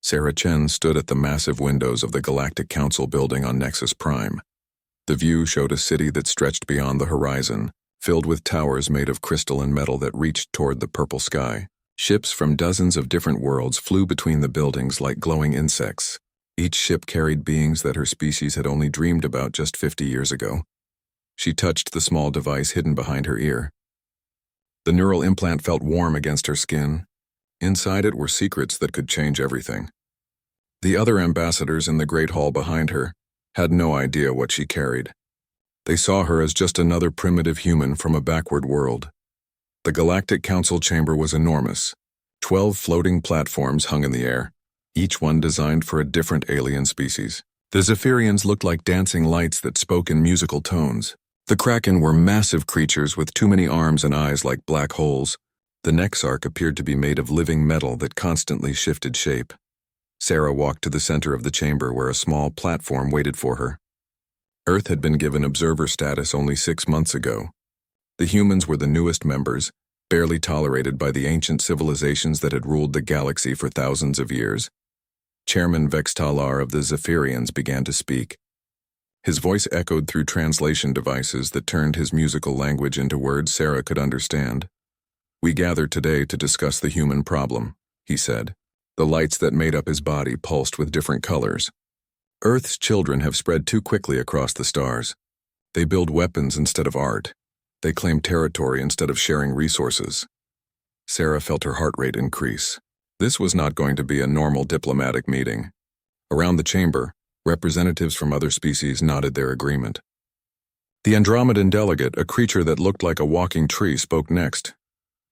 Sarah Chen stood at the massive windows of the Galactic Council building on Nexus Prime. The view showed a city that stretched beyond the horizon, filled with towers made of crystal and metal that reached toward the purple sky. Ships from dozens of different worlds flew between the buildings like glowing insects. Each ship carried beings that her species had only dreamed about just 50 years ago. She touched the small device hidden behind her ear. The neural implant felt warm against her skin. Inside it were secrets that could change everything. The other ambassadors in the great hall behind her had no idea what she carried. They saw her as just another primitive human from a backward world. The Galactic Council chamber was enormous. 12 floating platforms hung in the air, each one designed for a different alien species. The Zephyrians looked like dancing lights that spoke in musical tones. The Kraken were massive creatures with too many arms and eyes like black holes. The Nexarch appeared to be made of living metal that constantly shifted shape. Sarah walked to the center of the chamber where a small platform waited for her. Earth had been given observer status only 6 months ago. The humans were the newest members, barely tolerated by the ancient civilizations that had ruled the galaxy for thousands of years. Chairman Vex Talar of the Zephyrians began to speak. His voice echoed through translation devices that turned his musical language into words Sarah could understand. "We gathered today to discuss the human problem," he said. The lights that made up his body pulsed with different colors. "Earth's children have spread too quickly across the stars. They build weapons instead of art. They claim territory instead of sharing resources." Sarah felt her heart rate increase. This was not going to be a normal diplomatic meeting. Around the chamber, representatives from other species nodded their agreement. The Andromedan delegate, a creature that looked like a walking tree, spoke next.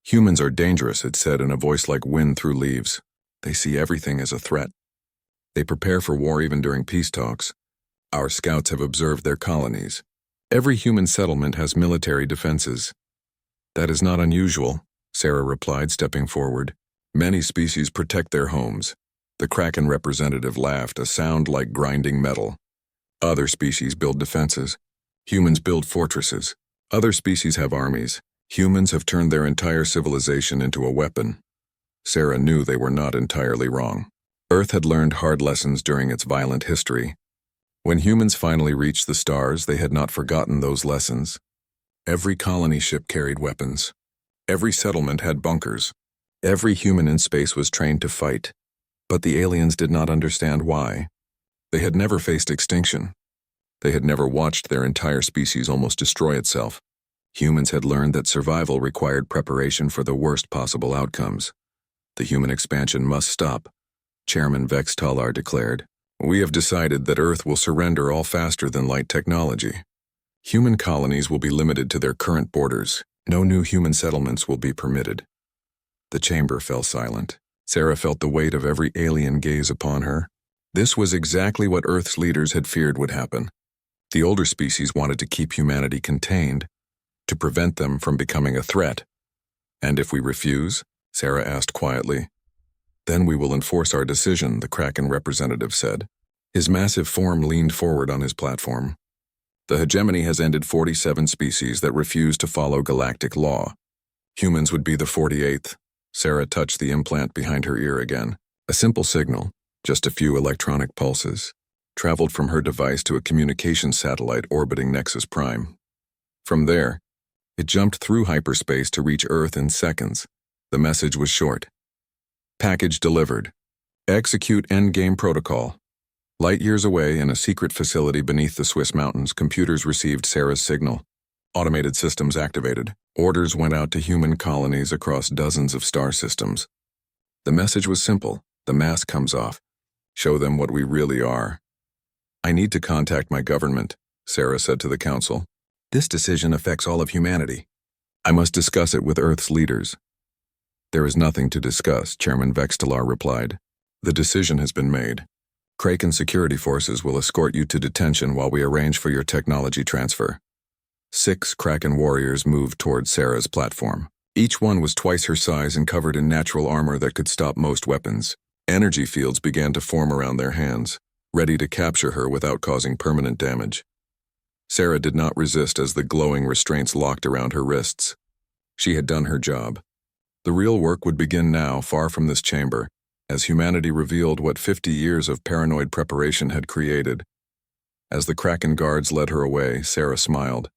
"Humans are dangerous," it said in a voice like wind through leaves. "They see everything as a threat. They prepare for war even during peace talks. Our scouts have observed their colonies. Every human settlement has military defenses." "That is not unusual," Sarah replied, stepping forward. "Many species protect their homes." The Kraken representative laughed, a sound like grinding metal. "Other species build defenses. Humans build fortresses. Other species have armies. Humans have turned their entire civilization into a weapon." Sarah knew they were not entirely wrong. Earth had learned hard lessons during its violent history. When humans finally reached the stars, they had not forgotten those lessons. Every colony ship carried weapons. Every settlement had bunkers. Every human in space was trained to fight. But the aliens did not understand why. They had never faced extinction. They had never watched their entire species almost destroy itself. Humans had learned that survival required preparation for the worst possible outcomes. "The human expansion must stop," Chairman Vex Talar declared. "We have decided that Earth will surrender all faster than light technology. Human colonies will be limited to their current borders. No new human settlements will be permitted." The chamber fell silent. Sarah felt the weight of every alien gaze upon her. This was exactly what Earth's leaders had feared would happen. The older species wanted to keep humanity contained, to prevent them from becoming a threat. "And if we refuse?" Sarah asked quietly. "Then we will enforce our decision," the Kraken representative said. His massive form leaned forward on his platform. "The hegemony has ended 47 species that refuse to follow galactic law. Humans would be the 48th. Sarah touched the implant behind her ear again. A simple signal, just a few electronic pulses, traveled from her device to a communications satellite orbiting Nexus Prime. From there, it jumped through hyperspace to reach Earth in seconds. The message was short. "Package delivered. Execute Endgame protocol." Light years away in a secret facility beneath the Swiss mountains, computers received Sarah's signal. Automated systems activated. Orders went out to human colonies across dozens of star systems. The message was simple. The mask comes off. Show them what we really are. "I need to contact my government," Sarah said to the council. "This decision affects all of humanity. I must discuss it with Earth's leaders." "There is nothing to discuss," Chairman Vex Talar replied. "The decision has been made. Kraken security forces will escort you to detention while we arrange for your technology transfer." 6 Kraken warriors moved toward Sarah's platform. Each one was twice her size and covered in natural armor that could stop most weapons. Energy fields began to form around their hands, ready to capture her without causing permanent damage. Sarah did not resist as the glowing restraints locked around her wrists. She had done her job. The real work would begin now, far from this chamber, as humanity revealed what 50 years of paranoid preparation had created. As the Kraken guards led her away, Sarah smiled.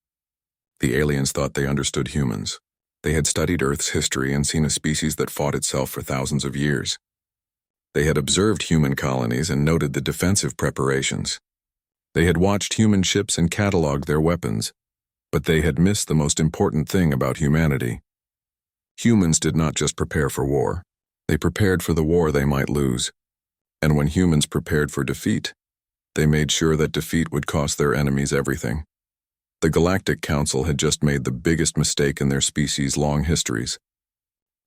The aliens thought they understood humans. They had studied Earth's history and seen a species that fought itself for thousands of years. They had observed human colonies and noted the defensive preparations. They had watched human ships and cataloged their weapons, but they had missed the most important thing about humanity. Humans did not just prepare for war. They prepared for the war they might lose. And when humans prepared for defeat, they made sure that defeat would cost their enemies everything. The Galactic Council had just made the biggest mistake in their species' long histories.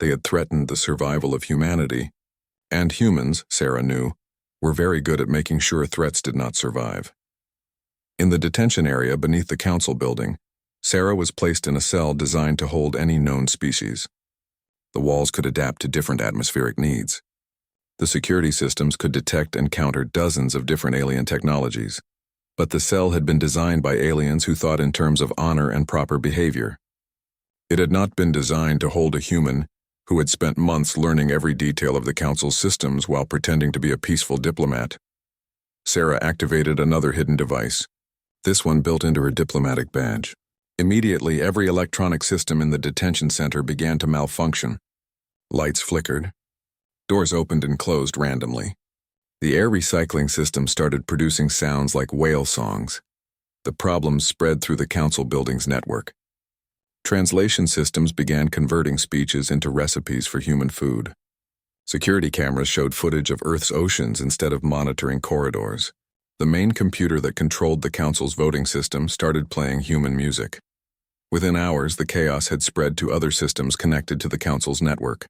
They had threatened the survival of humanity, and humans, Sarah knew, were very good at making sure threats did not survive. In the detention area beneath the council building, Sarah was placed in a cell designed to hold any known species. The walls could adapt to different atmospheric needs. The security systems could detect and counter dozens of different alien technologies. But the cell had been designed by aliens who thought in terms of honor and proper behavior. It had not been designed to hold a human who had spent months learning every detail of the council's systems while pretending to be a peaceful diplomat. Sarah activated another hidden device, this one built into her diplomatic badge. Immediately, every electronic system in the detention center began to malfunction. Lights flickered. Doors opened and closed randomly. The air recycling system started producing sounds like whale songs. The problems spread through the council building's network. Translation systems began converting speeches into recipes for human food. Security cameras showed footage of Earth's oceans instead of monitoring corridors. The main computer that controlled the council's voting system started playing human music. Within hours, the chaos had spread to other systems connected to the council's network.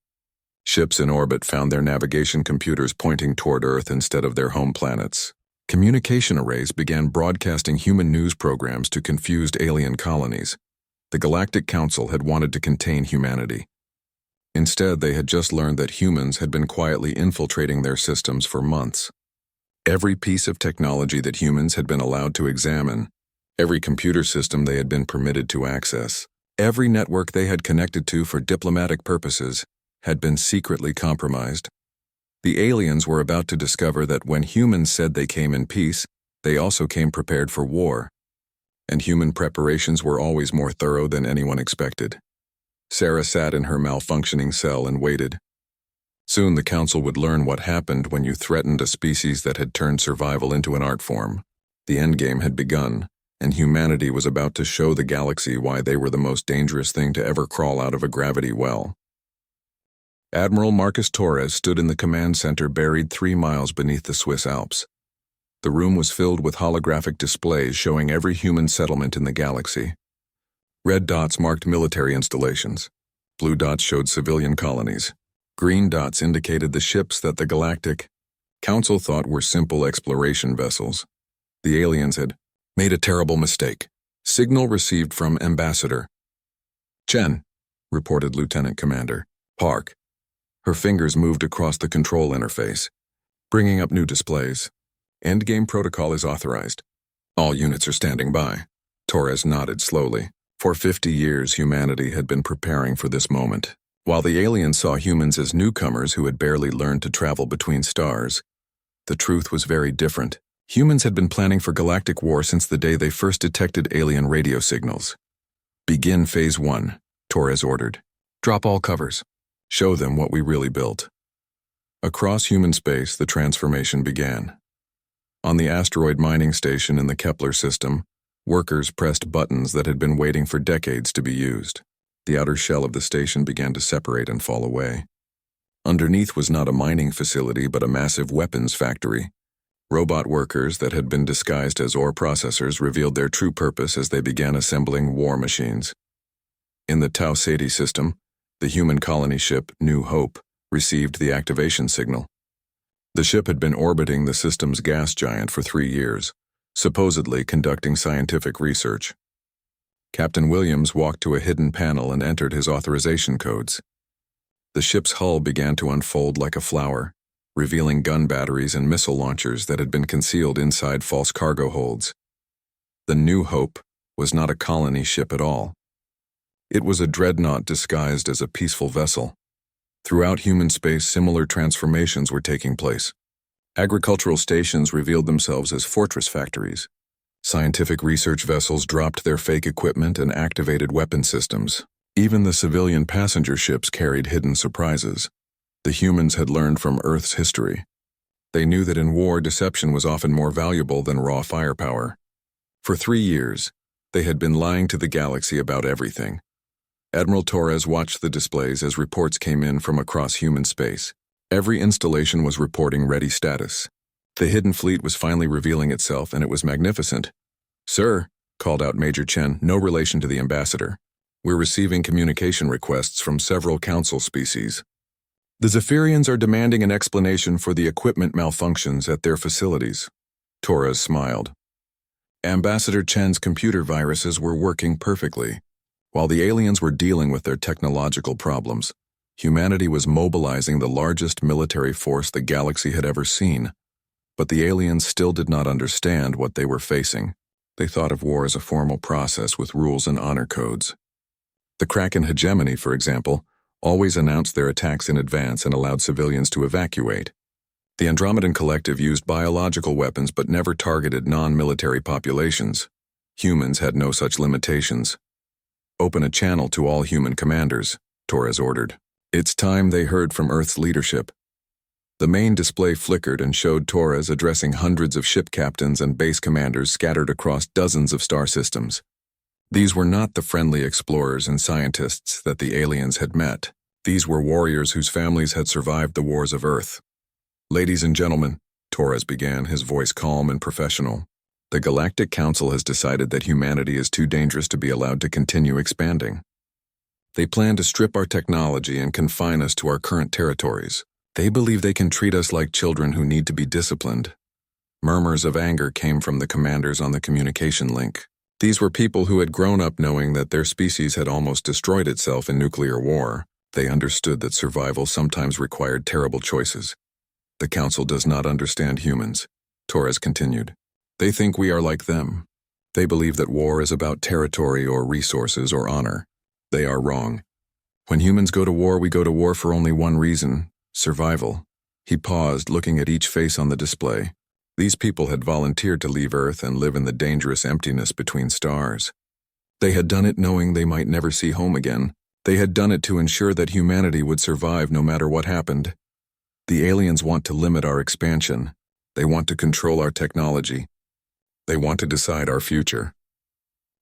Ships in orbit found their navigation computers pointing toward Earth instead of their home planets. Communication arrays began broadcasting human news programs to confused alien colonies. The Galactic Council had wanted to contain humanity. Instead, they had just learned that humans had been quietly infiltrating their systems for months. Every piece of technology that humans had been allowed to examine, every computer system they had been permitted to access, every network they had connected to for diplomatic purposes, had been secretly compromised. The aliens were about to discover that when humans said they came in peace, they also came prepared for war. And human preparations were always more thorough than anyone expected. Sarah sat in her malfunctioning cell and waited. Soon the council would learn what happened when you threatened a species that had turned survival into an art form. The endgame had begun, and humanity was about to show the galaxy why they were the most dangerous thing to ever crawl out of a gravity well. Admiral Marcus Torres stood in the command center buried 3 miles beneath the Swiss Alps. The room was filled with holographic displays showing every human settlement in the galaxy. Red dots marked military installations. Blue dots showed civilian colonies. Green dots indicated the ships that the Galactic Council thought were simple exploration vessels. The aliens had made a terrible mistake. Signal received from Ambassador Chen, reported Lieutenant Commander Park. Her fingers moved across the control interface, bringing up new displays. Endgame protocol is authorized. All units are standing by. Torres nodded slowly. For 50 years, humanity had been preparing for this moment. While the aliens saw humans as newcomers who had barely learned to travel between stars, the truth was very different. Humans had been planning for galactic war since the day they first detected alien radio signals. Begin Phase 1, Torres ordered. Drop all covers. Show them what we really built. Across human space, the transformation began. On the asteroid mining station in the Kepler system, workers pressed buttons that had been waiting for decades to be used. The outer shell of the station began to separate and fall away. Underneath was not a mining facility but a massive weapons factory. Robot workers that had been disguised as ore processors revealed their true purpose as they began assembling war machines. In the Tau Ceti system, the human colony ship, New Hope, received the activation signal. The ship had been orbiting the system's gas giant for 3 years, supposedly conducting scientific research. Captain Williams walked to a hidden panel and entered his authorization codes. The ship's hull began to unfold like a flower, revealing gun batteries and missile launchers that had been concealed inside false cargo holds. The New Hope was not a colony ship at all. It was a dreadnought disguised as a peaceful vessel. Throughout human space, similar transformations were taking place. Agricultural stations revealed themselves as fortress factories. Scientific research vessels dropped their fake equipment and activated weapon systems. Even the civilian passenger ships carried hidden surprises. The humans had learned from Earth's history. They knew that in war, deception was often more valuable than raw firepower. For 3 years, they had been lying to the galaxy about everything. Admiral Torres watched the displays as reports came in from across human space. Every installation was reporting ready status. The hidden fleet was finally revealing itself, and it was magnificent. "Sir," called out Major Chen, no relation to the ambassador, "we're receiving communication requests from several council species. The Zephyrians are demanding an explanation for the equipment malfunctions at their facilities." Torres smiled. Ambassador Chen's computer viruses were working perfectly. While the aliens were dealing with their technological problems, humanity was mobilizing the largest military force the galaxy had ever seen. But the aliens still did not understand what they were facing. They thought of war as a formal process with rules and honor codes. The Kraken hegemony, for example, always announced their attacks in advance and allowed civilians to evacuate. The Andromedan Collective used biological weapons but never targeted non-military populations. Humans had no such limitations. "Open a channel to all human commanders," Torres ordered. It's time they heard from Earth's leadership. The main display flickered and showed Torres addressing hundreds of ship captains and base commanders scattered across dozens of star systems. These were not the friendly explorers and scientists that the aliens had met. These were warriors whose families had survived the wars of Earth. "Ladies and gentlemen," Torres began, his voice calm and professional, "the Galactic Council has decided that humanity is too dangerous to be allowed to continue expanding. They plan to strip our technology and confine us to our current territories. They believe they can treat us like children who need to be disciplined." Murmurs of anger came from the commanders on the communication link. These were people who had grown up knowing that their species had almost destroyed itself in nuclear war. They understood that survival sometimes required terrible choices. "The Council does not understand humans," Torres continued. "They think we are like them. They believe that war is about territory or resources or honor. They are wrong. When humans go to war, we go to war for only one reason: survival." He paused, looking at each face on the display. These people had volunteered to leave Earth and live in the dangerous emptiness between stars. They had done it knowing they might never see home again. They had done it to ensure that humanity would survive no matter what happened. The aliens want to limit our expansion. They want to control our technology. They want to decide our future.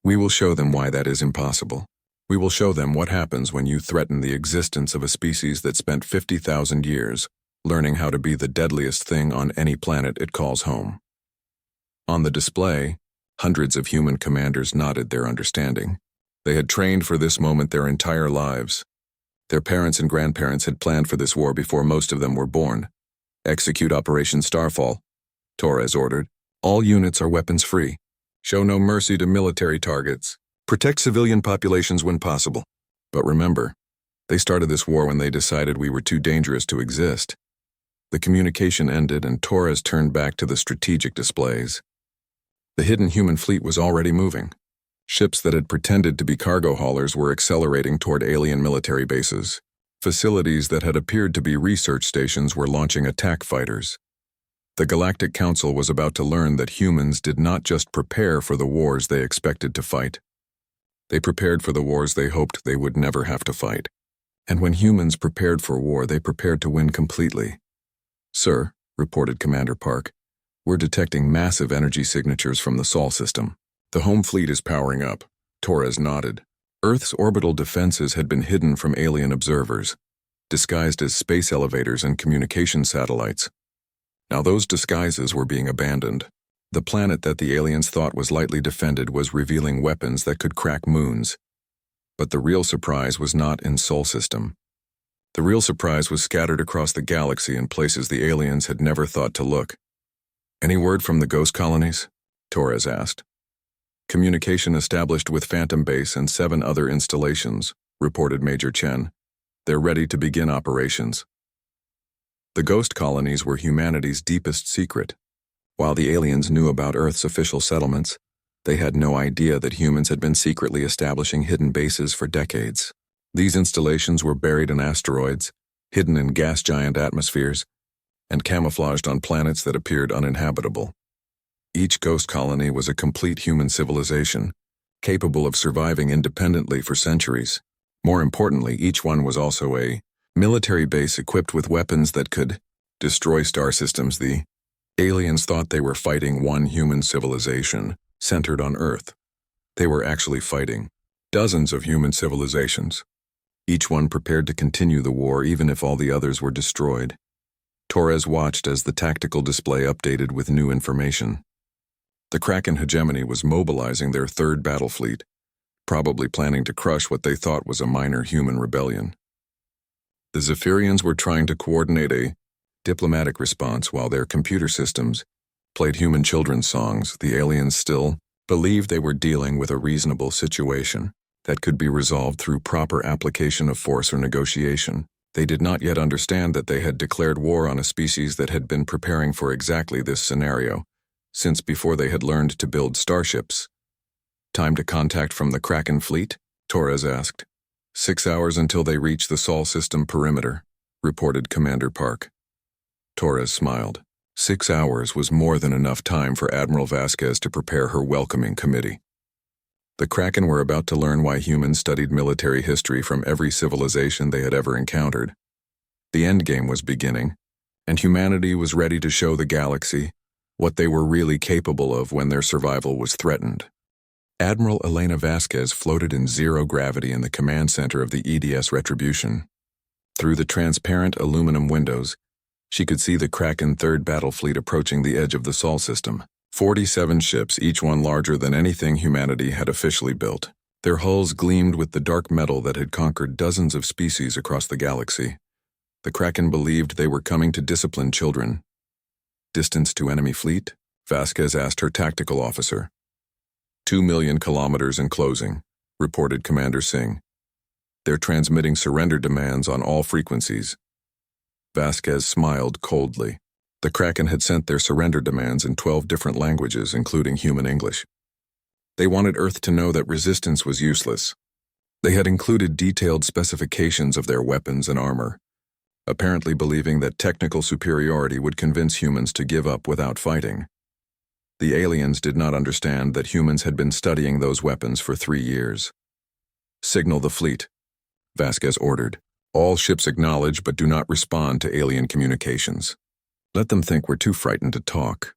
We will show them why that is impossible. We will show them what happens when you threaten the existence of a species that spent 50,000 years learning how to be the deadliest thing on any planet it calls home. On the display, hundreds of human commanders nodded their understanding. They had trained for this moment their entire lives. Their parents and grandparents had planned for this war before most of them were born. "Execute Operation Starfall," Torres ordered. "All units are weapons-free. Show no mercy to military targets. Protect civilian populations when possible." But remember, they started this war when they decided we were too dangerous to exist. The communication ended and Torres turned back to the strategic displays. The hidden human fleet was already moving. Ships that had pretended to be cargo haulers were accelerating toward alien military bases. Facilities that had appeared to be research stations were launching attack fighters. The Galactic Council was about to learn that humans did not just prepare for the wars they expected to fight. They prepared for the wars they hoped they would never have to fight. And when humans prepared for war, they prepared to win completely. "Sir," reported Commander Park, "we're detecting massive energy signatures from the Sol system. The home fleet is powering up." Torres nodded. Earth's orbital defenses had been hidden from alien observers, disguised as space elevators and communication satellites. Now those disguises were being abandoned. The planet that the aliens thought was lightly defended was revealing weapons that could crack moons. But the real surprise was not in Sol system. The real surprise was scattered across the galaxy in places the aliens had never thought to look. "Any word from the ghost colonies?" Torres asked. "Communication established with Phantom Base and 7 other installations," reported Major Chen. "They're ready to begin operations." The ghost colonies were humanity's deepest secret. While the aliens knew about Earth's official settlements, they had no idea that humans had been secretly establishing hidden bases for decades. These installations were buried in asteroids, hidden in gas giant atmospheres, and camouflaged on planets that appeared uninhabitable. Each ghost colony was a complete human civilization, capable of surviving independently for centuries. More importantly, each one was also a military base equipped with weapons that could destroy star systems. The aliens thought they were fighting one human civilization centered on Earth. They were actually fighting dozens of human civilizations, each one prepared to continue the war even if all the others were destroyed. Torres watched as the tactical display updated with new information. The Kraken hegemony was mobilizing their third battle fleet, probably planning to crush what they thought was a minor human rebellion. The Zephyrians were trying to coordinate a diplomatic response while their computer systems played human children's songs. The aliens still believed they were dealing with a reasonable situation that could be resolved through proper application of force or negotiation. They did not yet understand that they had declared war on a species that had been preparing for exactly this scenario since before they had learned to build starships. "Time to contact from the Kraken fleet?" Torres asked. 6 hours until they reach the Sol system perimeter," reported Commander Park. Torres smiled. 6 hours was more than enough time for Admiral Vasquez to prepare her welcoming committee. The Kraken were about to learn why humans studied military history from every civilization they had ever encountered. The Endgame was beginning, and humanity was ready to show the galaxy what they were really capable of when their survival was threatened. Admiral Elena Vasquez floated in zero gravity in the command center of the EDS Retribution. Through the transparent aluminum windows, she could see the Kraken Third Battle Fleet approaching the edge of the Sol system. 47 ships, each one larger than anything humanity had officially built. Their hulls gleamed with the dark metal that had conquered dozens of species across the galaxy. The Kraken believed they were coming to discipline children. "Distance to enemy fleet?" Vasquez asked her tactical officer. 2 million kilometers in closing, reported Commander Singh. "They're transmitting surrender demands on all frequencies." Vasquez smiled coldly. The Kraken had sent their surrender demands in 12 different languages, including human English. They wanted Earth to know that resistance was useless. They had included detailed specifications of their weapons and armor, apparently believing that technical superiority would convince humans to give up without fighting. The aliens did not understand that humans had been studying those weapons for 3 years. "Signal the fleet," Vasquez ordered. "All ships acknowledge but do not respond to alien communications. Let them think we're too frightened to talk."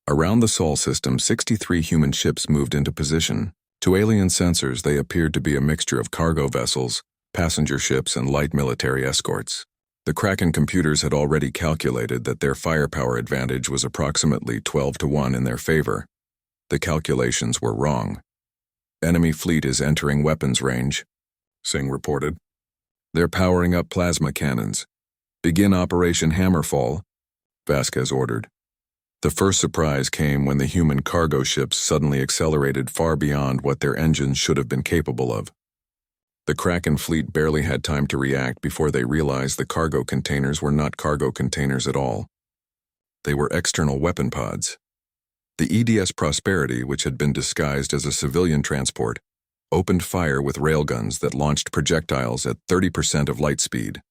Around the Sol system, 63 human ships moved into position. To alien sensors, they appeared to be a mixture of cargo vessels, passenger ships, and light military escorts. The Kraken computers had already calculated that their firepower advantage was approximately 12 to 1 in their favor. The calculations were wrong. "Enemy fleet is entering weapons range," Singh reported. "They're powering up plasma cannons. Begin Operation Hammerfall," Vasquez ordered. The first surprise came when the human cargo ships suddenly accelerated far beyond what their engines should have been capable of. The Kraken fleet barely had time to react before they realized the cargo containers were not cargo containers at all. They were external weapon pods. The EDS Prosperity, which had been disguised as a civilian transport, opened fire with railguns that launched projectiles at 30% of light speed.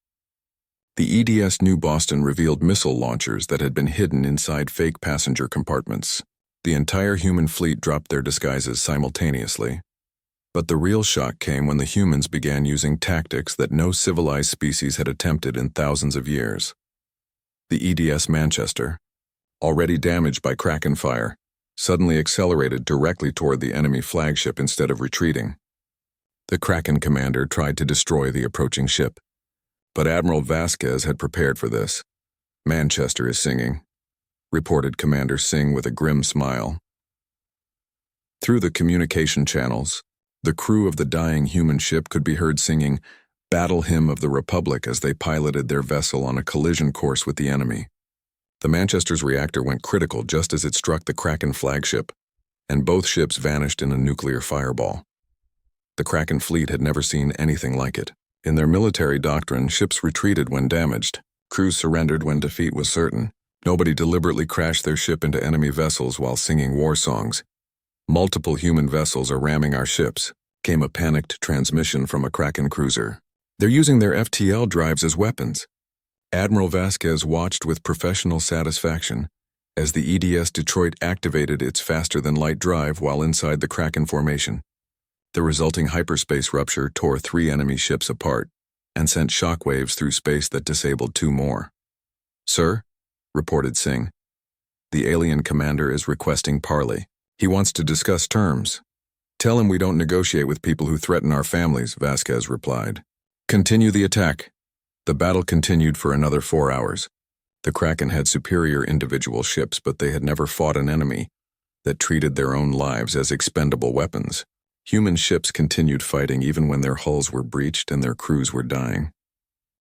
The EDS New Boston revealed missile launchers that had been hidden inside fake passenger compartments. The entire human fleet dropped their disguises simultaneously. But the real shock came when the humans began using tactics that no civilized species had attempted in thousands of years. The EDS Manchester, already damaged by Kraken fire, suddenly accelerated directly toward the enemy flagship instead of retreating. The Kraken commander tried to destroy the approaching ship, but Admiral Vasquez had prepared for this. "Manchester is singing," reported Commander Singh with a grim smile. Through the communication channels, the crew of the dying human ship could be heard singing Battle Hymn of the Republic as they piloted their vessel on a collision course with the enemy. The Manchester's reactor went critical just as it struck the Kraken flagship, and both ships vanished in a nuclear fireball. The Kraken fleet had never seen anything like it. In their military doctrine, ships retreated when damaged. Crews surrendered when defeat was certain. Nobody deliberately crashed their ship into enemy vessels while singing war songs. "Multiple human vessels are ramming our ships," came a panicked transmission from a Kraken cruiser. They're using their FTL drives as weapons. Admiral Vasquez watched with professional satisfaction as the EDS Detroit activated its faster-than-light drive while inside the Kraken formation. The resulting hyperspace rupture tore 3 enemy ships apart and sent shockwaves through space that disabled 2 more. "Sir," reported Singh, "the alien commander is requesting parley. He wants to discuss terms." "Tell him we don't negotiate with people who threaten our families," Vasquez replied. "Continue the attack." The battle continued for another 4 hours. The Kraken had superior individual ships, but they had never fought an enemy that treated their own lives as expendable weapons. Human ships continued fighting even when their hulls were breached and their crews were dying.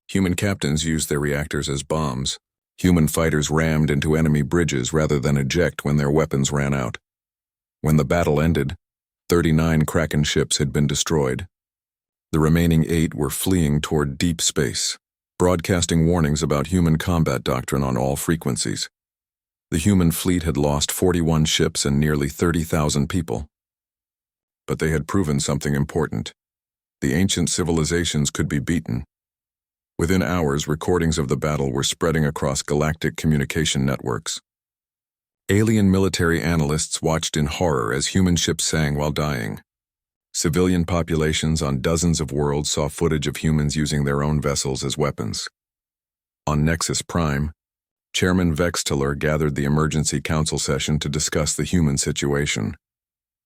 Human captains used their reactors as bombs. Human fighters rammed into enemy bridges rather than eject when their weapons ran out. When the battle ended, 39 Kraken ships had been destroyed. The remaining 8 were fleeing toward deep space, broadcasting warnings about human combat doctrine on all frequencies. The human fleet had lost 41 ships and nearly 30,000 people. But they had proven something important. The ancient civilizations could be beaten. Within hours, recordings of the battle were spreading across galactic communication networks. Alien military analysts watched in horror as human ships sang while dying. Civilian populations on dozens of worlds saw footage of humans using their own vessels as weapons. On Nexus Prime, Chairman Vextiller gathered the emergency council session to discuss the human situation.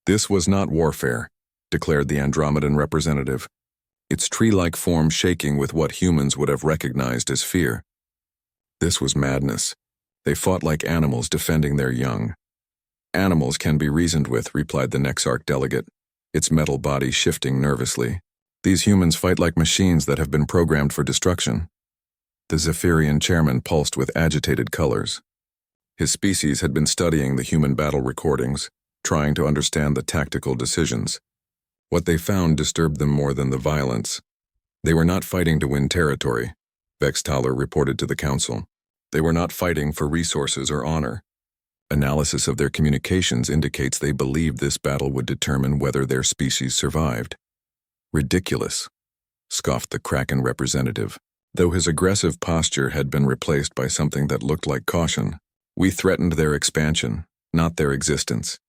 "This was not warfare," declared the Andromedan representative, its tree-like form shaking with what humans would have recognized as fear. "This was madness. They fought like animals defending their young." "Animals can be reasoned with," replied the Nexarch delegate, its metal body shifting nervously. "These humans fight like machines that have been programmed for destruction." The Zephyrian chairman pulsed with agitated colors. His species had been studying the human battle recordings, trying to understand the tactical decisions. What they found disturbed them more than the violence. They were not fighting to win territory, Vexthaler reported to the council. They were not fighting for resources or honor. Analysis of their communications indicates they believed this battle would determine whether their species survived. "Ridiculous," scoffed the Kraken representative, though his aggressive posture had been replaced by something that looked like caution. "We threatened their expansion, not their existence."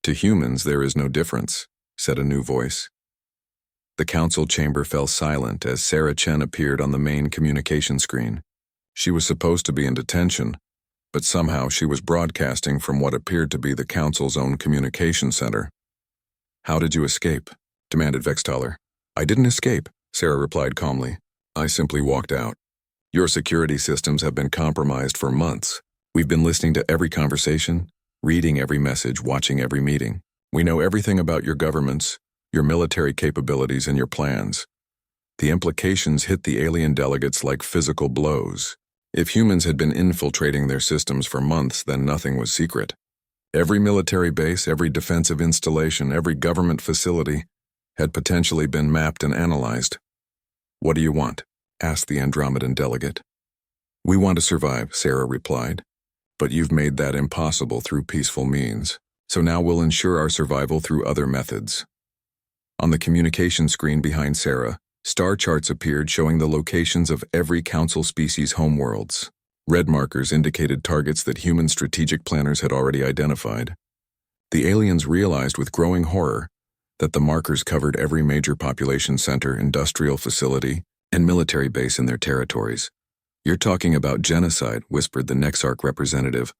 "To humans there is no difference," said a new voice. The council chamber fell silent as Sarah Chen appeared on the main communication screen. She was supposed to be in detention, but somehow she was broadcasting from what appeared to be the council's own communication center. "How did you escape?" demanded Vexthaler. "I didn't escape," Sarah replied calmly. "I simply walked out. Your security systems have been compromised for months. We've been listening to every conversation, reading every message, watching every meeting. We know everything about your governments, your military capabilities, and your plans. The implications hit the alien delegates like physical blows. If humans had been infiltrating their systems for months, then nothing was secret. Every military base, every defensive installation, every government facility had potentially been mapped and analyzed. "What do you want?" asked the Andromedan delegate. "We want to survive," Sarah replied. "But you've made that impossible through peaceful means. So now we'll ensure our survival through other methods." On the communication screen behind Sarah, star charts appeared showing the locations of every council species' homeworlds. Red markers indicated targets that human strategic planners had already identified. The aliens realized with growing horror that the markers covered every major population center, industrial facility, and military base in their territories. "You're talking about genocide," whispered the Nexarch representative.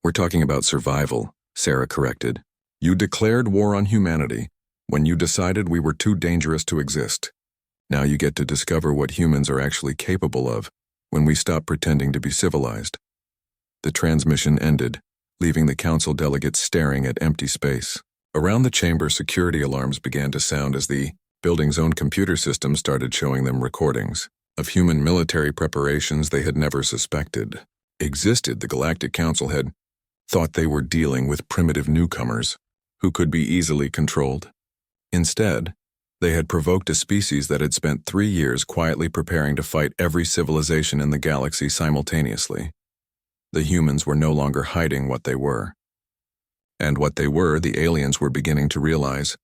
"We're talking about survival," Sarah corrected. "You declared war on humanity when you decided we were too dangerous to exist. Now you get to discover what humans are actually capable of when we stop pretending to be civilized." The transmission ended, leaving the council delegates staring at empty space. Around the chamber, security alarms began to sound as the building's own computer system started showing them recordings of human military preparations they had never suspected existed. The Galactic Council had thought they were dealing with primitive newcomers who could be easily controlled. Instead, they had provoked a species that had spent 3 years quietly preparing to fight every civilization in the galaxy simultaneously. The humans were no longer hiding what they were. And what they were, the aliens were beginning to realize,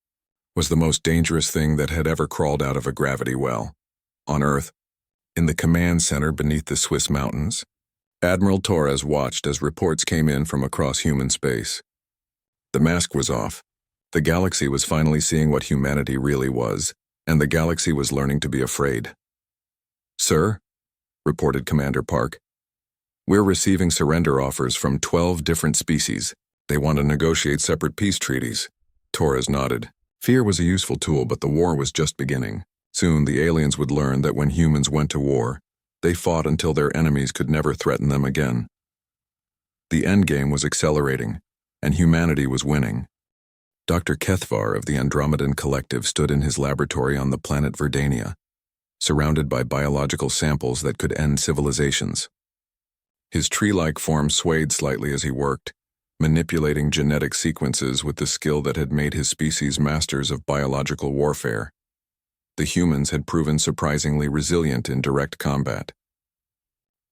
was the most dangerous thing that had ever crawled out of a gravity well. On Earth, in the command center beneath the Swiss mountains, Admiral Torres watched as reports came in from across human space. The mask was off. The galaxy was finally seeing what humanity really was, and the galaxy was learning to be afraid. "Sir," reported Commander Park, "we're receiving surrender offers from 12 different species. They want to negotiate separate peace treaties." Torres nodded. Fear was a useful tool, but the war was just beginning. Soon the aliens would learn that when humans went to war, they fought until their enemies could never threaten them again. The endgame was accelerating, and humanity was winning. Dr. Kethvar of the Andromedan Collective stood in his laboratory on the planet Verdania, surrounded by biological samples that could end civilizations. His tree-like form swayed slightly as he worked, manipulating genetic sequences with the skill that had made his species masters of biological warfare. The humans had proven surprisingly resilient in direct combat.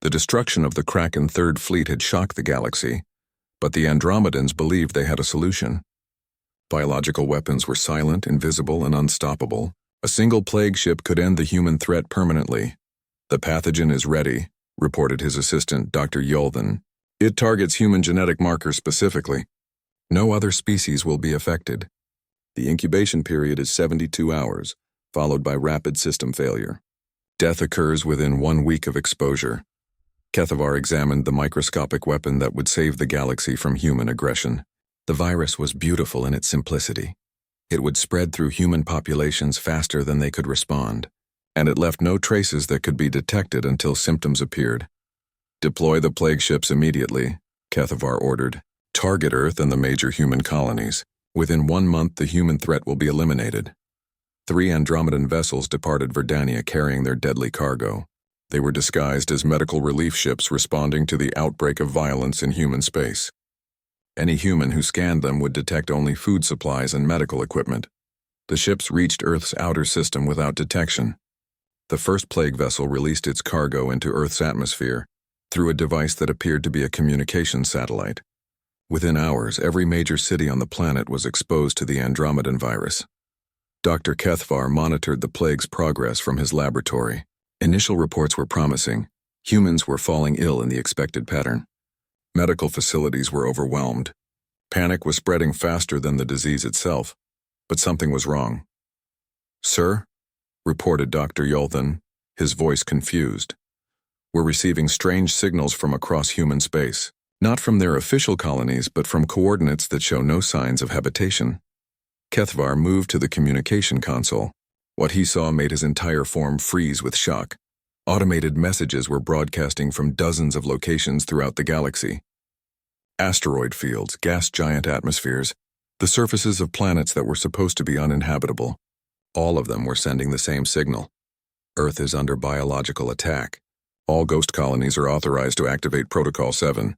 The destruction of the Kraken Third Fleet had shocked the galaxy, but the Andromedans believed they had a solution. Biological weapons were silent, invisible, and unstoppable. A single plague ship could end the human threat permanently. "The pathogen is ready," reported his assistant, Dr. Yolden. "It targets human genetic markers specifically. No other species will be affected. The incubation period is 72 hours, followed by rapid system failure. Death occurs within 1 week of exposure." Kethvar examined the microscopic weapon that would save the galaxy from human aggression. The virus was beautiful in its simplicity. It would spread through human populations faster than they could respond, and it left no traces that could be detected until symptoms appeared. "Deploy the plague ships immediately," Kethvar ordered. "Target Earth and the major human colonies. Within 1 month, the human threat will be eliminated." 3 Andromedan vessels departed Verdania carrying their deadly cargo. They were disguised as medical relief ships responding to the outbreak of violence in human space. Any human who scanned them would detect only food supplies and medical equipment. The ships reached Earth's outer system without detection. The first plague vessel released its cargo into Earth's atmosphere through a device that appeared to be a communications satellite. Within hours, every major city on the planet was exposed to the Andromedan virus. Dr. Kethvar monitored the plague's progress from his laboratory. Initial reports were promising. Humans were falling ill in the expected pattern. Medical facilities were overwhelmed. Panic was spreading faster than the disease itself, but something was wrong. "Sir," reported Dr. Yolthan, his voice confused. "We're receiving strange signals from across human space, not from their official colonies, but from coordinates that show no signs of habitation." Kethvar moved to the communication console. What he saw made his entire form freeze with shock. Automated messages were broadcasting from dozens of locations throughout the galaxy. Asteroid fields, gas giant atmospheres, the surfaces of planets that were supposed to be uninhabitable. All of them were sending the same signal. "Earth is under biological attack. All ghost colonies are authorized to activate Protocol 7.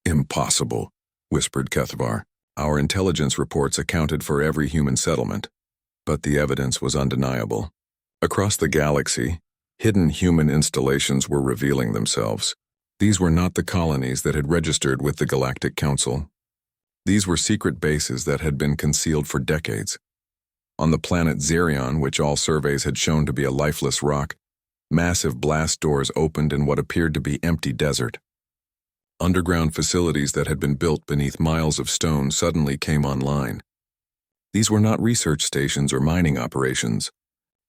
"Impossible," whispered Kethvar. "Our intelligence reports accounted for every human settlement." But the evidence was undeniable. Across the galaxy, hidden human installations were revealing themselves. These were not the colonies that had registered with the Galactic Council. These were secret bases that had been concealed for decades. On the planet Xerion, which all surveys had shown to be a lifeless rock, massive blast doors opened in what appeared to be empty desert. Underground facilities that had been built beneath miles of stone suddenly came online. These were not research stations or mining operations.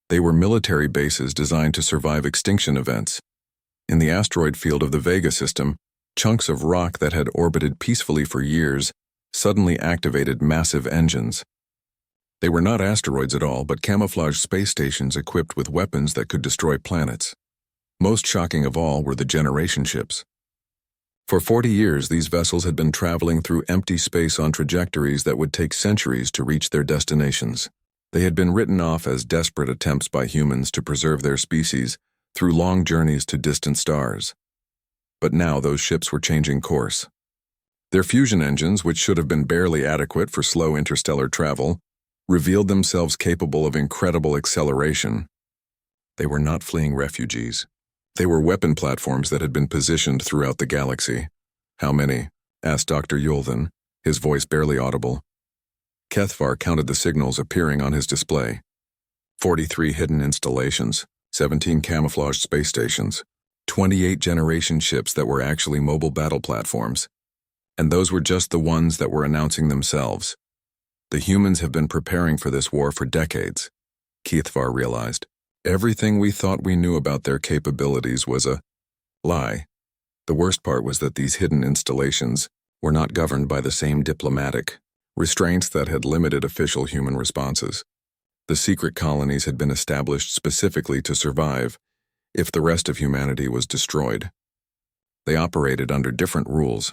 They were military bases designed to survive extinction events. In the asteroid field of the Vega system, chunks of rock that had orbited peacefully for years suddenly activated massive engines. They were not asteroids at all, but camouflage space stations equipped with weapons that could destroy planets. Most shocking of all were the generation ships. For 40 years, these vessels had been traveling through empty space on trajectories that would take centuries to reach their destinations. They had been written off as desperate attempts by humans to preserve their species through long journeys to distant stars. But now those ships were changing course. Their fusion engines, which should have been barely adequate for slow interstellar travel, revealed themselves capable of incredible acceleration. They were not fleeing refugees. They were weapon platforms that had been positioned throughout the galaxy. "How many?" asked Dr. Yulthan, his voice barely audible. Kethvar counted the signals appearing on his display. 43 hidden installations, 17 camouflaged space stations, 28 generation ships that were actually mobile battle platforms. And those were just the ones that were announcing themselves. The humans have been preparing for this war for decades, HFY realized. Everything we thought we knew about their capabilities was a lie. The worst part was that these hidden installations were not governed by the same diplomatic restraints that had limited official human responses. The secret colonies had been established specifically to survive if the rest of humanity was destroyed. They operated under different rules.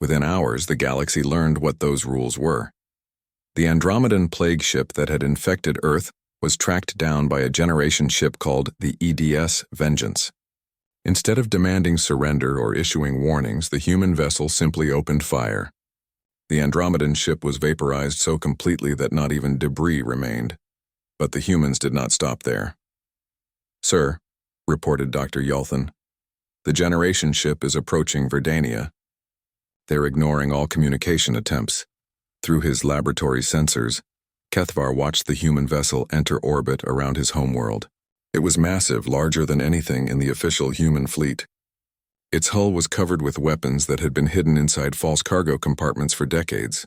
Within hours, the galaxy learned what those rules were. The Andromedan plague ship that had infected Earth was tracked down by a generation ship called the EDS Vengeance. Instead of demanding surrender or issuing warnings, the human vessel simply opened fire. The Andromedan ship was vaporized so completely that not even debris remained. But the humans did not stop there. "Sir," reported Dr. Yulthan, "the generation ship is approaching Verdania. They're ignoring all communication attempts." Through his laboratory sensors, HFY watched the human vessel enter orbit around his homeworld. It was massive, larger than anything in the official human fleet. Its hull was covered with weapons that had been hidden inside false cargo compartments for decades.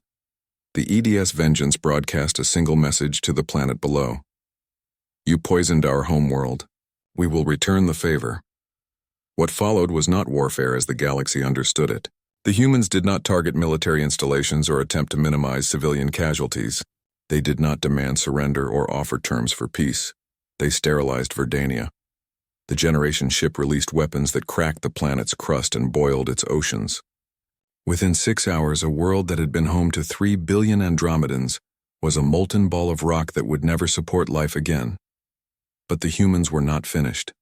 The EDS Vengeance broadcast a single message to the planet below. "You poisoned our homeworld. We will return the favor." What followed was not warfare as the galaxy understood it. The humans did not target military installations or attempt to minimize civilian casualties. They did not demand surrender or offer terms for peace. They sterilized Verdania. The generation ship released weapons that cracked the planet's crust and boiled its oceans. Within 6 hours, a world that had been home to 3 billion Andromedans was a molten ball of rock that would never support life again. But the humans were not finished.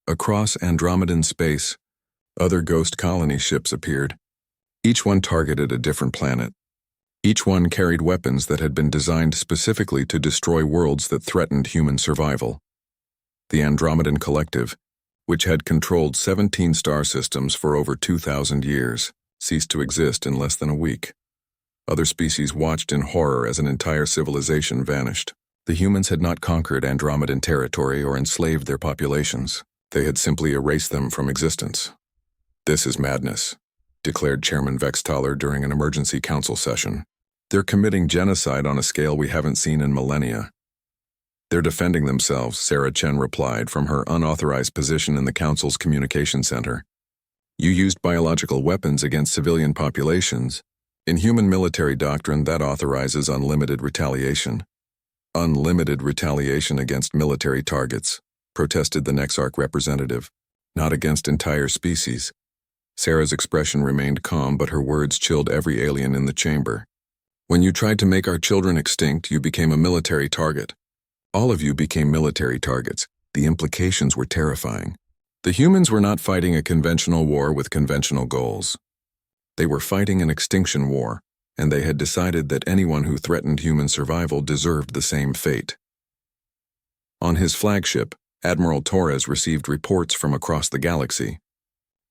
Across Andromedan space, other ghost colony ships appeared. Each one targeted a different planet. Each one carried weapons that had been designed specifically to destroy worlds that threatened human survival. The Andromedan Collective, which had controlled 17 star systems for over 2,000 years, ceased to exist in less than a week. Other species watched in horror as an entire civilization vanished. The humans had not conquered Andromedan territory or enslaved their populations. They had simply erased them from existence. "This is madness," declared Chairman Vextaler during an emergency council session. "They're committing genocide on a scale we haven't seen in millennia." "They're defending themselves," Sarah Chen replied from her unauthorized position in the council's communication center. "You used biological weapons against civilian populations. In human military doctrine, that authorizes unlimited retaliation." "Unlimited retaliation against military targets," protested the Nexarch representative, "not against entire species." Sarah's expression remained calm, but her words chilled every alien in the chamber. "When you tried to make our children extinct, you became a military target. All of you became military targets. The implications were terrifying. The humans were not fighting a conventional war with conventional goals. They were fighting an extinction war, and they had decided that anyone who threatened human survival deserved the same fate. On his flagship, Admiral Torres received reports from across the galaxy.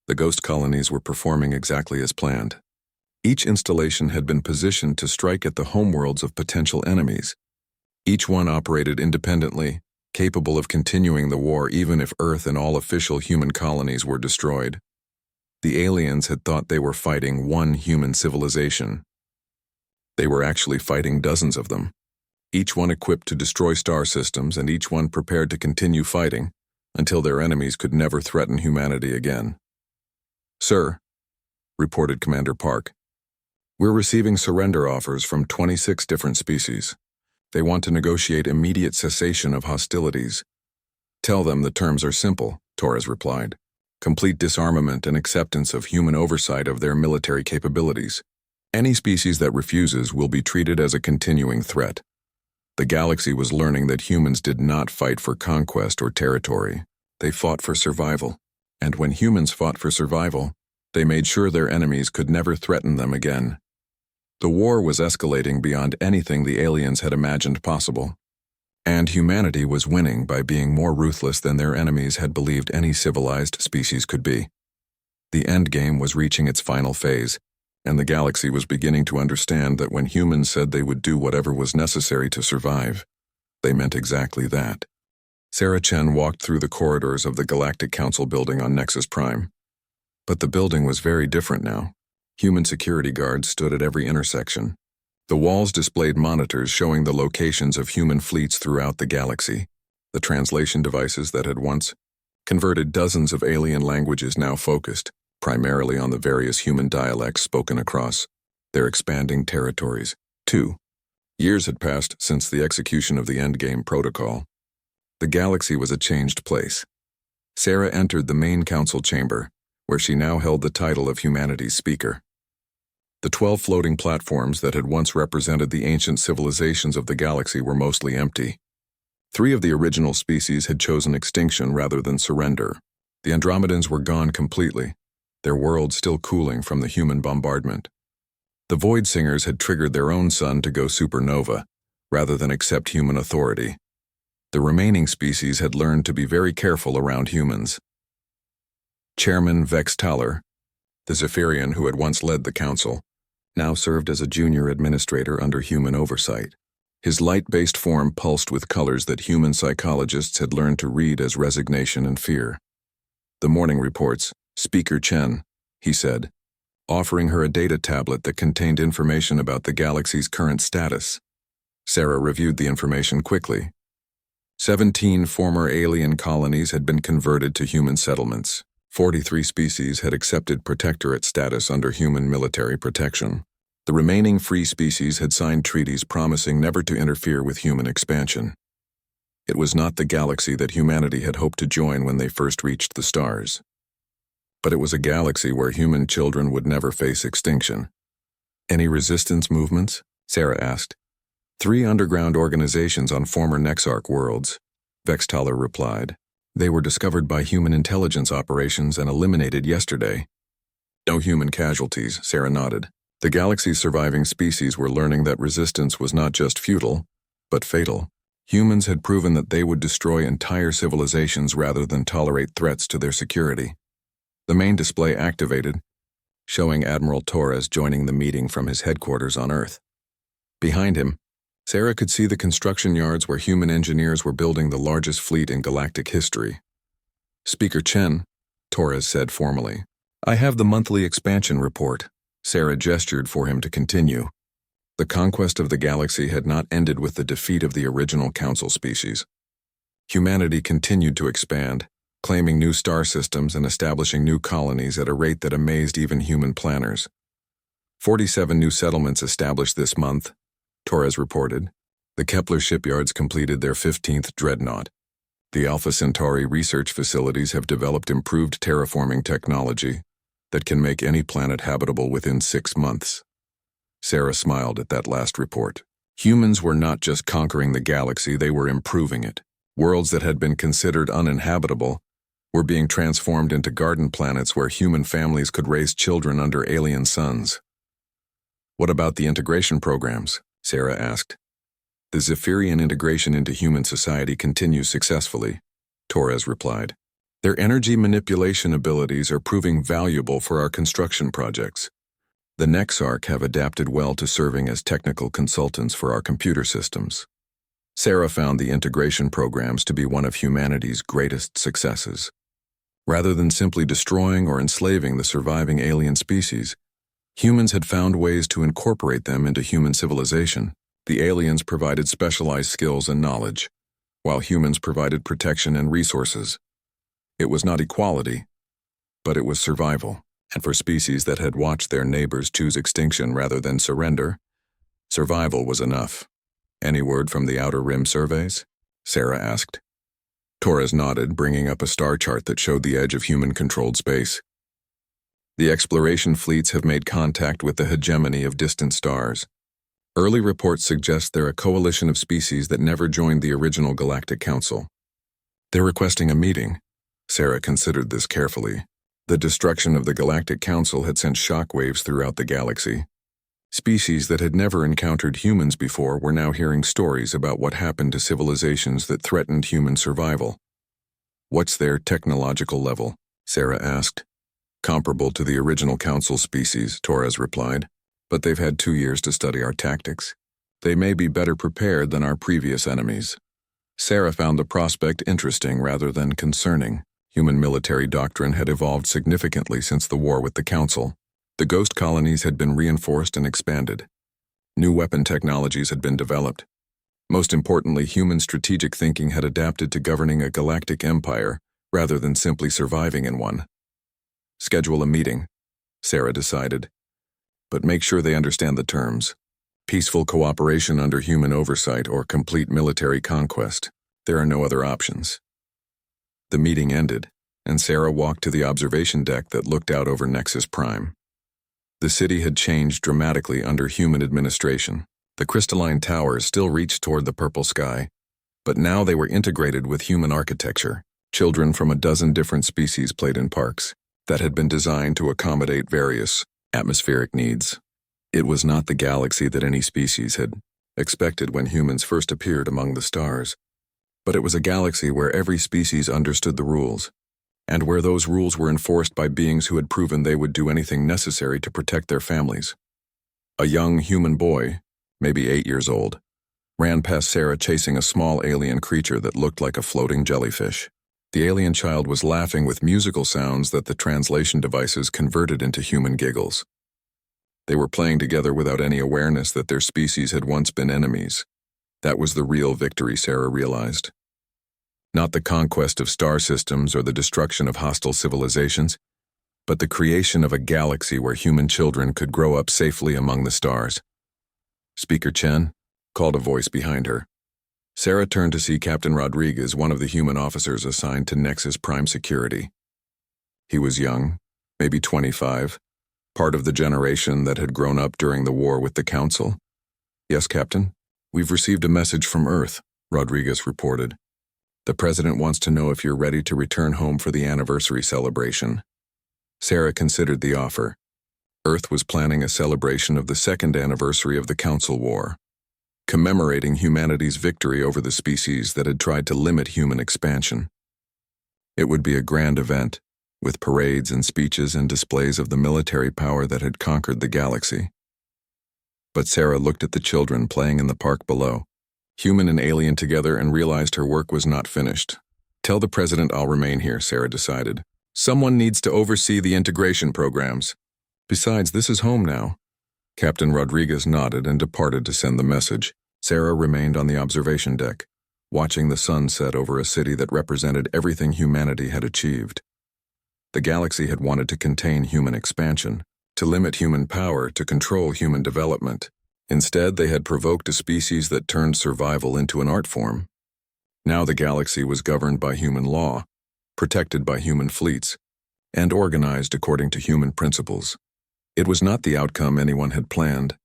The ghost colonies were performing exactly as planned. Each installation had been positioned to strike at the homeworlds of potential enemies. Each one operated independently, capable of continuing the war even if Earth and all official human colonies were destroyed. The aliens had thought they were fighting one human civilization. They were actually fighting dozens of them, each one equipped to destroy star systems and each one prepared to continue fighting until their enemies could never threaten humanity again. "Sir," reported Commander Park, "we're receiving surrender offers from 26 different species. They want to negotiate immediate cessation of hostilities." "Tell them the terms are simple," Torres replied. "Complete disarmament and acceptance of human oversight of their military capabilities. Any species that refuses will be treated as a continuing threat." The galaxy was learning that humans did not fight for conquest or territory. They fought for survival. And when humans fought for survival, they made sure their enemies could never threaten them again. The war was escalating beyond anything the aliens had imagined possible. And humanity was winning by being more ruthless than their enemies had believed any civilized species could be. The Endgame was reaching its final phase, and the galaxy was beginning to understand that when humans said they would do whatever was necessary to survive, they meant exactly that. Sarah Chen walked through the corridors of the Galactic Council building on Nexus Prime. But the building was very different now. Human security guards stood at every intersection. The walls displayed monitors showing the locations of human fleets throughout the galaxy. The translation devices that had once converted dozens of alien languages now focused primarily on the various human dialects spoken across their expanding territories. 2 years had passed since the execution of the Endgame protocol. The galaxy was a changed place. Sarah entered the main council chamber, where she now held the title of Humanity's Speaker. The 12 floating platforms that had once represented the ancient civilizations of the galaxy were mostly empty. 3 of the original species had chosen extinction rather than surrender. The Andromedans were gone completely, their world still cooling from the human bombardment. The Void Singers had triggered their own sun to go supernova, rather than accept human authority. The remaining species had learned to be very careful around humans. Chairman Vex Taller, the Zephyrian who had once led the council, now served as a junior administrator under human oversight. His light-based form pulsed with colors that human psychologists had learned to read as resignation and fear. "The morning reports, Speaker Chen," he said, offering her a data tablet that contained information about the galaxy's current status. Sarah reviewed the information quickly. 17 former alien colonies had been converted to human settlements. 43 species had accepted protectorate status under human military protection. The remaining free species had signed treaties promising never to interfere with human expansion. It was not the galaxy that humanity had hoped to join when they first reached the stars. But it was a galaxy where human children would never face extinction. "Any resistance movements?" Sarah asked. 3 underground organizations on former Nexarch worlds, Vextaler replied. "They were discovered by human intelligence operations and eliminated yesterday." "No human casualties," Sarah nodded. The galaxy's surviving species were learning that resistance was not just futile, but fatal. Humans had proven that they would destroy entire civilizations rather than tolerate threats to their security. The main display activated, showing Admiral Torres joining the meeting from his headquarters on Earth. Behind him, Sarah could see the construction yards where human engineers were building the largest fleet in galactic history. "Speaker Chen," Torres said formally, "I have the monthly expansion report." Sarah gestured for him to continue. The conquest of the galaxy had not ended with the defeat of the original council species. Humanity continued to expand, claiming new star systems and establishing new colonies at a rate that amazed even human planners. 47 new settlements established this month, Torres reported. The Kepler shipyards completed their 15th dreadnought. The Alpha Centauri research facilities have developed improved terraforming technology that can make any planet habitable within 6 months. Sarah smiled at that last report. Humans were not just conquering the galaxy, they were improving it. Worlds that had been considered uninhabitable were being transformed into garden planets where human families could raise children under alien suns. "What about the integration programs?" Sarah asked. "The Zephyrian integration into human society continues successfully," Torres replied. "Their energy manipulation abilities are proving valuable for our construction projects. The Nexarch have adapted well to serving as technical consultants for our computer systems." Sarah found the integration programs to be one of humanity's greatest successes. Rather than simply destroying or enslaving the surviving alien species, humans had found ways to incorporate them into human civilization. The aliens provided specialized skills and knowledge, while humans provided protection and resources. It was not equality, but it was survival. And for species that had watched their neighbors choose extinction rather than surrender, survival was enough. "Any word from the Outer Rim surveys?" Sarah asked. Torres nodded, bringing up a star chart that showed the edge of human-controlled space. "The exploration fleets have made contact with the hegemony of distant stars. Early reports suggest they're a coalition of species that never joined the original Galactic Council. They're requesting a meeting." Sarah considered this carefully. The destruction of the Galactic Council had sent shockwaves throughout the galaxy. Species that had never encountered humans before were now hearing stories about what happened to civilizations that threatened human survival. "What's their technological level?" Sarah asked. "Comparable to the original Council species," Torres replied, "but they've had 2 years to study our tactics. They may be better prepared than our previous enemies." Sarah found the prospect interesting rather than concerning. Human military doctrine had evolved significantly since the war with the Council. The ghost colonies had been reinforced and expanded. New weapon technologies had been developed. Most importantly, human strategic thinking had adapted to governing a galactic empire rather than simply surviving in one. Schedule a meeting, Sarah decided. But make sure they understand the terms. Peaceful cooperation under human oversight or complete military conquest. There are no other options. The meeting ended, and Sarah walked to the observation deck that looked out over Nexus Prime. The city had changed dramatically under human administration. The crystalline towers still reached toward the purple sky, but now they were integrated with human architecture. Children from a dozen different species played in parks that had been designed to accommodate various atmospheric needs. It was not the galaxy that any species had expected when humans first appeared among the stars, but it was a galaxy where every species understood the rules, and where those rules were enforced by beings who had proven they would do anything necessary to protect their families. A young human boy, maybe 8 years old, ran past Sarah chasing a small alien creature that looked like a floating jellyfish. The alien child was laughing with musical sounds that the translation devices converted into human giggles. They were playing together without any awareness that their species had once been enemies. That was the real victory, Sarah realized. Not the conquest of star systems or the destruction of hostile civilizations, but the creation of a galaxy where human children could grow up safely among the stars. Speaker Chen, called a voice behind her. Sarah turned to see Captain Rodriguez, one of the human officers assigned to Nexus Prime Security. He was young, maybe 25, part of the generation that had grown up during the war with the Council. Yes, Captain? We've received a message from Earth, Rodriguez reported. The President wants to know if you're ready to return home for the anniversary celebration. Sarah considered the offer. Earth was planning a celebration of the second anniversary of the Council War, commemorating humanity's victory over the species that had tried to limit human expansion. It would be a grand event, with parades and speeches and displays of the military power that had conquered the galaxy. But Sarah looked at the children playing in the park below, human and alien together, and realized her work was not finished. Tell the President I'll remain here, Sarah decided. Someone needs to oversee the integration programs. Besides, this is home now. Captain Rodriguez nodded and departed to send the message. Sarah remained on the observation deck, watching the sun set over a city that represented everything humanity had achieved. The galaxy had wanted to contain human expansion, to limit human power, to control human development. Instead, they had provoked a species that turned survival into an art form. Now the galaxy was governed by human law, protected by human fleets, and organized according to human principles. It was not the outcome anyone had planned,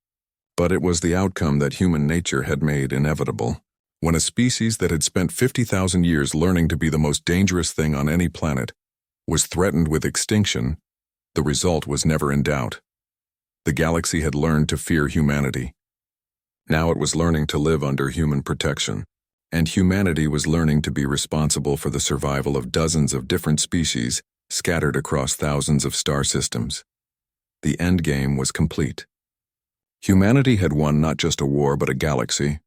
but it was the outcome that human nature had made inevitable. When a species that had spent 50,000 years learning to be the most dangerous thing on any planet was threatened with extinction, the result was never in doubt. The galaxy had learned to fear humanity. Now it was learning to live under human protection, and humanity was learning to be responsible for the survival of dozens of different species scattered across thousands of star systems. The endgame was complete. Humanity had won not just a war but a galaxy,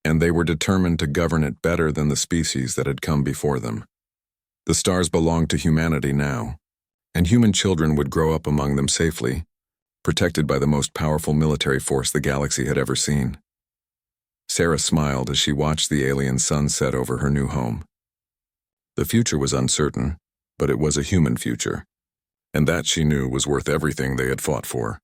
and they were determined to govern it better than the species that had come before them. The stars belonged to humanity now, and human children would grow up among them safely, protected by the most powerful military force the galaxy had ever seen. Sarah smiled as she watched the alien sun set over her new home. The future was uncertain, but it was a human future, and that she knew was worth everything they had fought for.